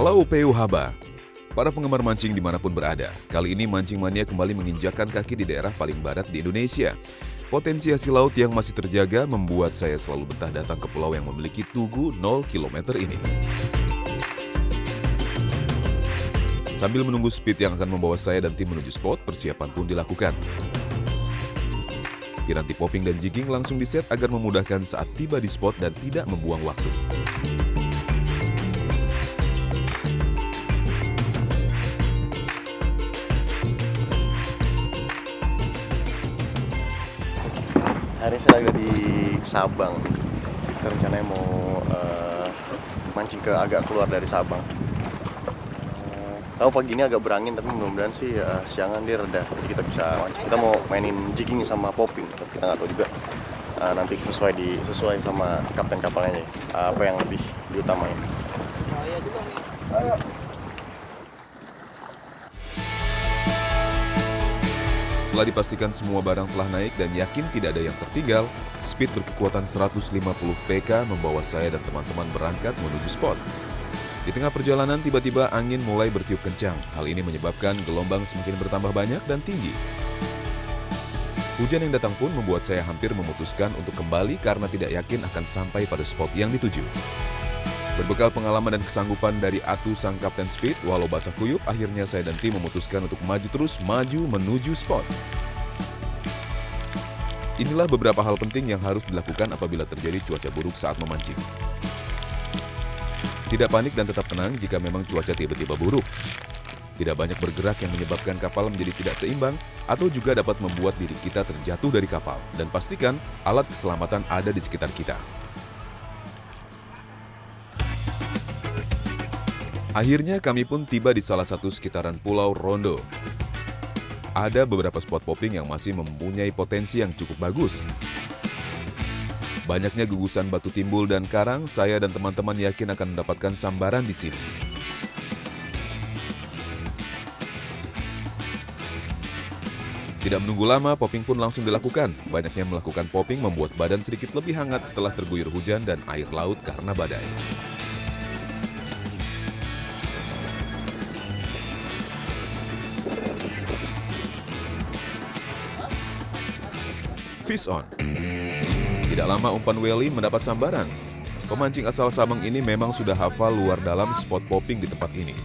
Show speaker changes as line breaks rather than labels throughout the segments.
Halo PU Haba, para penggemar mancing dimanapun berada. Kali ini Mancing Mania kembali menginjakkan kaki di daerah paling barat di Indonesia. Potensi hasil laut yang masih terjaga membuat saya selalu betah datang ke pulau yang memiliki tugu 0 km ini. Sambil menunggu speed yang akan membawa saya dan tim menuju spot, persiapan pun dilakukan. Piranti popping dan jigging langsung diset agar memudahkan saat tiba di spot dan tidak membuang waktu.
Hari ini saya lagi di Sabang. Kita rencananya mau mancing ke agak keluar dari Sabang. Tahu pagi ini agak berangin, tapi mudah-mudahan sih siangan dia reda, jadi kita bisa mancing. Kita mau mainin jigging sama popping, tapi kita nggak tahu juga nanti sesuai sama kapten kapalnya apa yang lebih diutamain.
Bahaya juga nih.
Ayo.
Setelah dipastikan semua barang telah naik dan yakin tidak ada yang tertinggal, speed berkekuatan 150 PK membawa saya dan teman-teman berangkat menuju spot. Di tengah perjalanan tiba-tiba angin mulai bertiup kencang. Hal ini menyebabkan gelombang semakin bertambah banyak dan tinggi. Hujan yang datang pun membuat saya hampir memutuskan untuk kembali karena tidak yakin akan sampai pada spot yang dituju. Berbekal pengalaman dan kesanggupan dari Atu sang Kapten Speed, walau basah kuyup, akhirnya saya dan tim memutuskan untuk maju menuju spot. Inilah beberapa hal penting yang harus dilakukan apabila terjadi cuaca buruk saat memancing. Tidak panik dan tetap tenang jika memang cuaca tiba-tiba buruk. Tidak banyak bergerak yang menyebabkan kapal menjadi tidak seimbang atau juga dapat membuat diri kita terjatuh dari kapal. Dan pastikan alat keselamatan ada di sekitar kita. Akhirnya kami pun tiba di salah satu sekitaran Pulau Rondo. Ada beberapa spot popping yang masih mempunyai potensi yang cukup bagus. Banyaknya gugusan batu timbul dan karang, saya dan teman-teman yakin akan mendapatkan sambaran di sini. Tidak menunggu lama, popping pun langsung dilakukan. Banyaknya melakukan popping membuat badan sedikit lebih hangat setelah terguyur hujan dan air laut karena badai. Fish on. Tidak lama umpan weli mendapat sambaran. Pemancing asal Sabang ini memang sudah hafal luar dalam spot popping di tempat ini.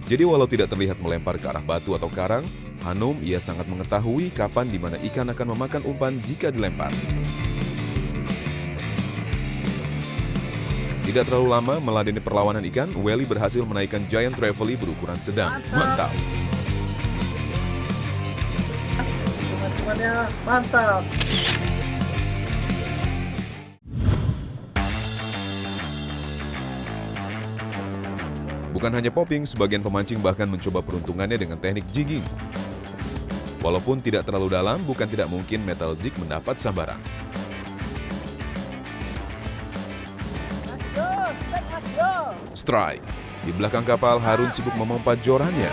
Jadi walau tidak terlihat melempar ke arah batu atau karang, Hanum ia sangat mengetahui kapan di mana ikan akan memakan umpan jika dilempar. Tidak terlalu lama meladeni perlawanan ikan, weli berhasil menaikkan giant trevally berukuran sedang. Mantap!
Semuanya mantap.
Bukan hanya popping, sebagian pemancing bahkan mencoba peruntungannya dengan teknik jigging. Walaupun tidak terlalu dalam, bukan tidak mungkin metal jig mendapat sambaran. Strike. Di belakang kapal, Harun sibuk memompa jorannya.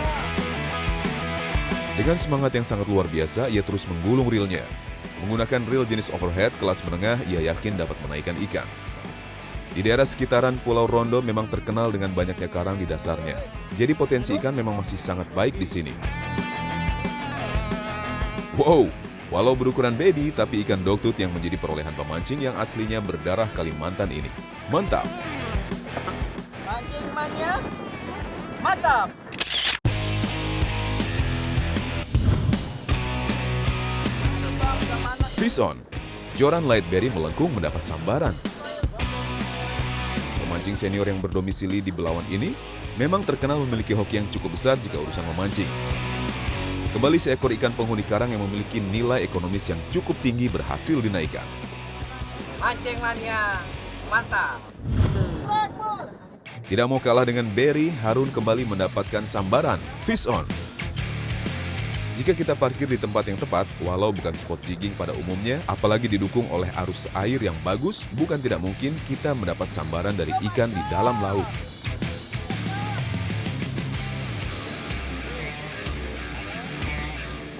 Dengan semangat yang sangat luar biasa, ia terus menggulung reelnya. Menggunakan reel jenis overhead kelas menengah, ia yakin dapat menaikkan ikan. Di daerah sekitaran Pulau Rondo memang terkenal dengan banyaknya karang di dasarnya. Jadi potensi ikan memang masih sangat baik di sini. Wow, walau berukuran baby, tapi ikan dogtooth yang menjadi perolehan pemancing yang aslinya berdarah Kalimantan ini. Mantap!
Mancing Mania mantap.
Fish on. Joran Lightberry melengkung mendapat sambaran. Pemancing senior yang berdomisili di Belawan ini memang terkenal memiliki hoki yang cukup besar jika urusan memancing. Kembali seekor ikan penghuni karang yang memiliki nilai ekonomis yang cukup tinggi berhasil dinaikkan.
Mancing Mania mantap.
Tidak mau kalah dengan Berry, Harun kembali mendapatkan sambaran. Fish on. Jika kita parkir di tempat yang tepat, walau bukan spot jigging pada umumnya, apalagi didukung oleh arus air yang bagus, bukan tidak mungkin kita mendapat sambaran dari ikan di dalam laut.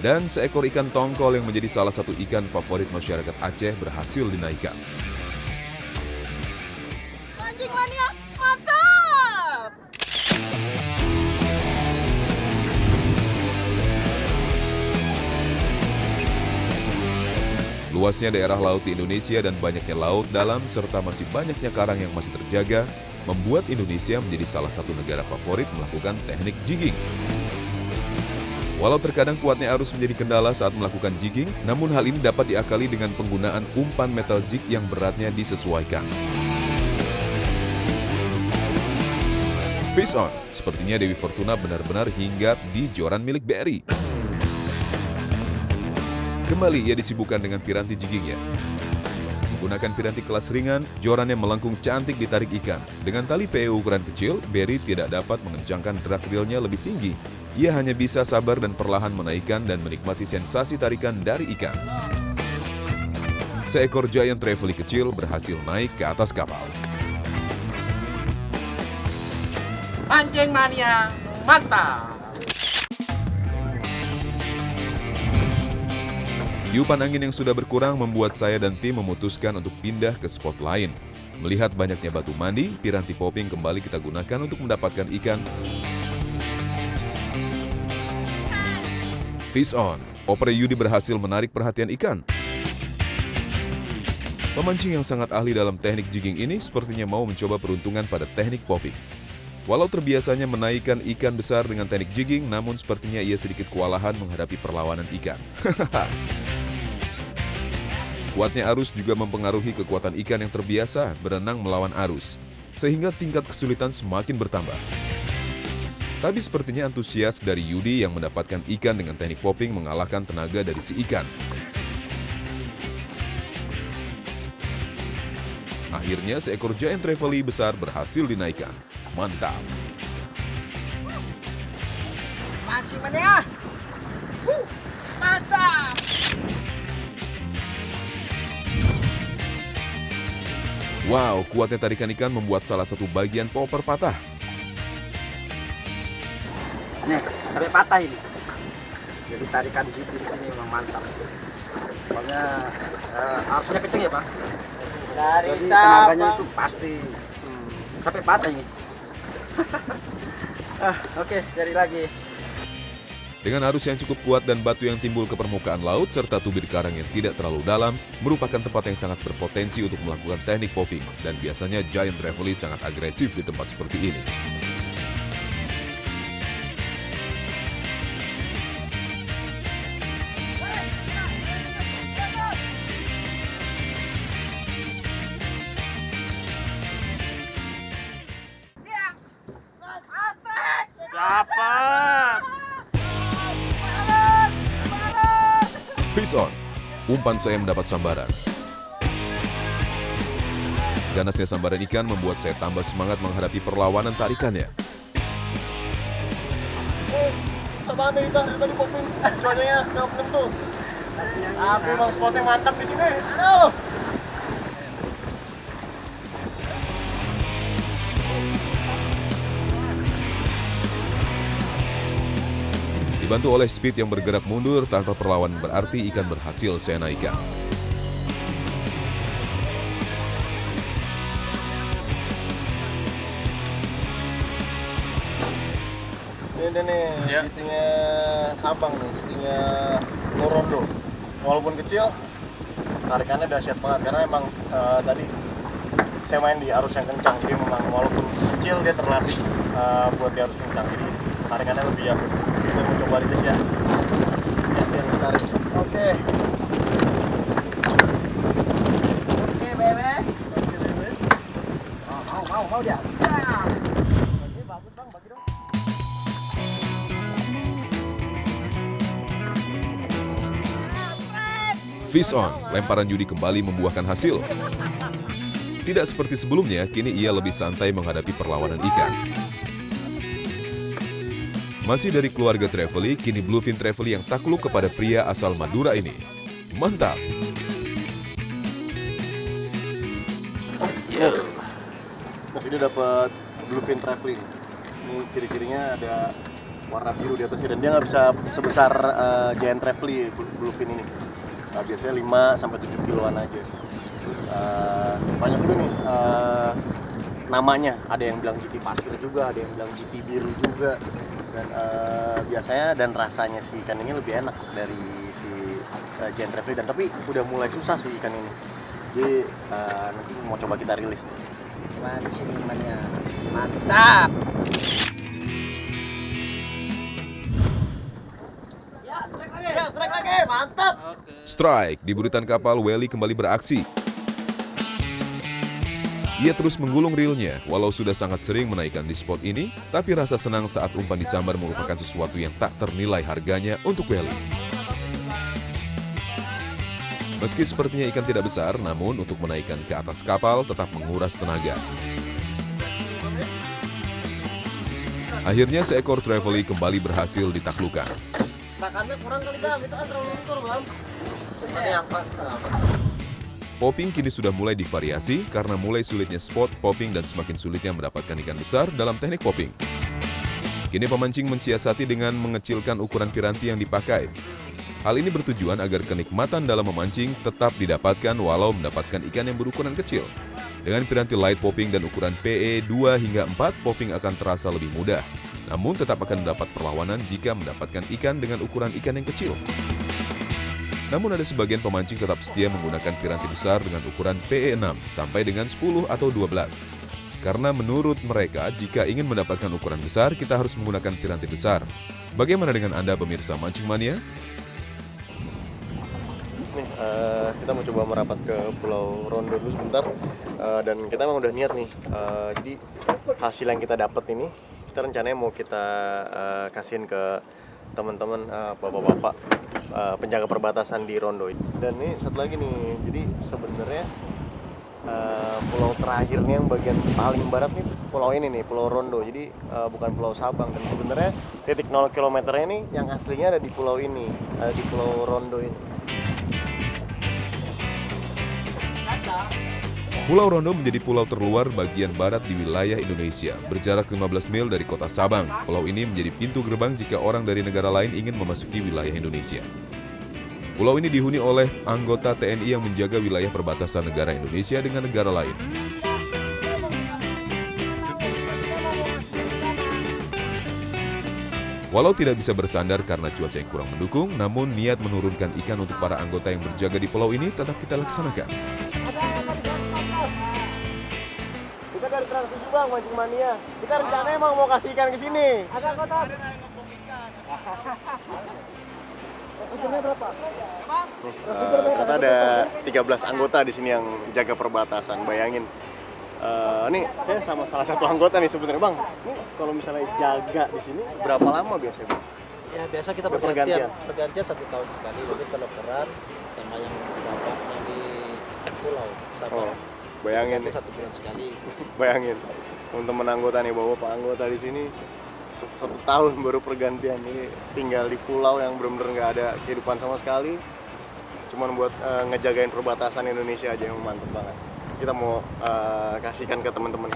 Dan seekor ikan tongkol yang menjadi salah satu ikan favorit masyarakat Aceh berhasil dinaikkan.
Mancing Mania mantap.
Luasnya daerah laut di Indonesia dan banyaknya laut dalam serta masih banyaknya karang yang masih terjaga membuat Indonesia menjadi salah satu negara favorit melakukan teknik jigging. Walau terkadang kuatnya arus menjadi kendala saat melakukan jigging, namun hal ini dapat diakali dengan penggunaan umpan metal jig yang beratnya disesuaikan. Fish on, sepertinya Dewi Fortuna benar-benar hinggap di joran milik BRI. Kembali ia disibukkan dengan piranti jiggingnya. Menggunakan piranti kelas ringan, jorannya melengkung cantik ditarik ikan. Dengan tali PE ukuran kecil, BRI tidak dapat mengencangkan drag reelnya lebih tinggi. Ia hanya bisa sabar dan perlahan menaikkan dan menikmati sensasi tarikan dari ikan. Seekor giant trevally kecil berhasil naik ke atas kapal.
Mancing mania, mantap!
Tiupan angin yang sudah berkurang membuat saya dan tim memutuskan untuk pindah ke spot lain. Melihat banyaknya batu mandi, piranti popping kembali kita gunakan untuk mendapatkan ikan. Fish on, Opera Yudi berhasil menarik perhatian ikan. Pemancing yang sangat ahli dalam teknik jigging ini sepertinya mau mencoba peruntungan pada teknik popping. Walau terbiasanya menaikkan ikan besar dengan teknik jigging, namun sepertinya ia sedikit kewalahan menghadapi perlawanan ikan. Kuatnya arus juga mempengaruhi kekuatan ikan yang terbiasa berenang melawan arus, sehingga tingkat kesulitan semakin bertambah. Tapi sepertinya antusias dari Yudi yang mendapatkan ikan dengan teknik popping mengalahkan tenaga dari si ikan. Akhirnya seekor giant trevally besar berhasil dinaikkan. Mantap!
Mancing mania, mantap!
Wow, kuatnya tarikan ikan membuat salah satu bagian popper patah.
Nih, sampai patah ini. Jadi tarikan GT di sini memang mantap. Pokoknya arusnya kenceng ya, Pak. Jadi tenaganya itu pasti sampai patah ini. Oke, cari lagi.
Dengan arus yang cukup kuat dan batu yang timbul ke permukaan laut serta tubir karang yang tidak terlalu dalam, merupakan tempat yang sangat berpotensi untuk melakukan teknik popping, dan biasanya giant trevally sangat agresif di tempat seperti ini. Fish on, umpan saya mendapat sambaran. Ganasnya sambaran ikan membuat saya tambah semangat menghadapi perlawanan tarikannya.
Susah banget kita tadi popping, cuacanya nggak menentu. Tapi emang spotnya mantap di sini. Aduh.
Dibantu oleh speed yang bergerak mundur tanpa perlawanan berarti ikan berhasil saya naikkan.
Ini nih, GT-nya Sabang nih, GT-nya Lorondo. Walaupun kecil, tarikannya dahsyat banget karena emang tadi saya main di arus yang kencang, jadi memang walaupun kecil dia terlatih buat di arus kencang, jadi tarikannya lebih bagus. Kita mau coba rilis ya. Lihat dia harus tarik. Oke.
Oke, bebe.
Oke, bebe.
Mau dia. Ya.
Oke, bagus bang, bagi dong.
Fish on, lemparan Yudi kembali membuahkan hasil. Tidak seperti sebelumnya, kini ia lebih santai menghadapi perlawanan ikan. Masih dari keluarga Trevally, kini Bluefin Trevally yang takluk kepada pria asal Madura ini. Mantap!
Nah, ini dapat Bluefin Trevally. Ini ciri-cirinya ada warna biru di atasnya dan dia nggak bisa sebesar giant Trevally Bluefin ini. Nah, biasanya 5-7 kiloan aja. Terus banyak juga nih namanya. Ada yang bilang GT pasir juga, ada yang bilang GT biru juga. Dan biasanya dan rasanya si ikan ini lebih enak dari si giant trevally, dan tapi udah mulai susah sih ikan ini. Jadi nanti mau coba kita rilis nih.
Mancing mania mantap.
Ya, strike lagi, mantap.
Strike di buritan kapal, Welly kembali beraksi. Ia terus menggulung reelnya, walau sudah sangat sering menaikkan di spot ini, tapi rasa senang saat umpan disambar merupakan sesuatu yang tak ternilai harganya untuk Welly. Meski sepertinya ikan tidak besar, namun untuk menaikkan ke atas kapal tetap menguras tenaga. Akhirnya seekor trevally kembali berhasil ditaklukkan.
Takannya kurang kali Bang, itu kan terlalu besar Bang.
Popping kini sudah mulai divariasi karena mulai sulitnya spot popping dan semakin sulitnya mendapatkan ikan besar dalam teknik popping. Kini pemancing mensiasati dengan mengecilkan ukuran piranti yang dipakai. Hal ini bertujuan agar kenikmatan dalam memancing tetap didapatkan walau mendapatkan ikan yang berukuran kecil. Dengan piranti light popping dan ukuran PE 2 hingga 4, popping akan terasa lebih mudah. Namun tetap akan mendapat perlawanan jika mendapatkan ikan dengan ukuran ikan yang kecil. Namun ada sebagian pemancing tetap setia menggunakan piranti besar dengan ukuran PE 6 sampai dengan 10 atau 12. Karena menurut mereka, jika ingin mendapatkan ukuran besar, kita harus menggunakan piranti besar. Bagaimana dengan Anda pemirsa Mancing Mania?
Nih, kita mau coba merapat ke Pulau Rondo dulu sebentar, dan kita emang udah niat nih. Jadi hasil yang kita dapat ini, kita rencananya mau kita kasihin ke teman-teman bapak-bapak penjaga perbatasan di Rondo. Dan ini satu lagi nih, jadi sebenarnya pulau terakhir nih yang bagian paling barat nih pulau ini nih, Pulau Rondo. Jadi bukan Pulau Sabang, dan sebenarnya titik 0 kilometernya nih yang aslinya ada di pulau ini, di Pulau Rondo ini.
Pulau Rondo menjadi pulau terluar bagian barat di wilayah Indonesia, berjarak 15 mil dari kota Sabang. Pulau ini menjadi pintu gerbang jika orang dari negara lain ingin memasuki wilayah Indonesia. Pulau ini dihuni oleh anggota TNI yang menjaga wilayah perbatasan negara Indonesia dengan negara lain. Walau tidak bisa bersandar karena cuaca yang kurang mendukung, namun niat menurunkan ikan untuk para anggota yang berjaga di pulau ini tetap kita laksanakan.
Kita dari Trans 7 Bang, Mancing Mania. Kita rencananya emang mau kasih ikan ke sini. Agak kotor. Ternyata ada 13 anggota di sini yang jaga perbatasan. Bayangin. Nih saya sama salah satu anggota nih sebenarnya Bang. Nih kalau misalnya jaga di sini berapa lama biasanya Bang?
Ya biasa kita
Berpergantian.
pergantian 1 tahun sekali, jadi penukaran sama yang Sabang yang di pulau Sabang.
Bayangin nih.
1 bulan sekali.
Bayangin. Teman-teman anggota nih, bapak anggota di sini 1 tahun baru pergantian. Ini tinggal di pulau yang benar-benar nggak ada kehidupan sama sekali. Cuman buat ngejagain perbatasan Indonesia aja, yang mantep banget. Kita mau kasihkan ke teman-teman.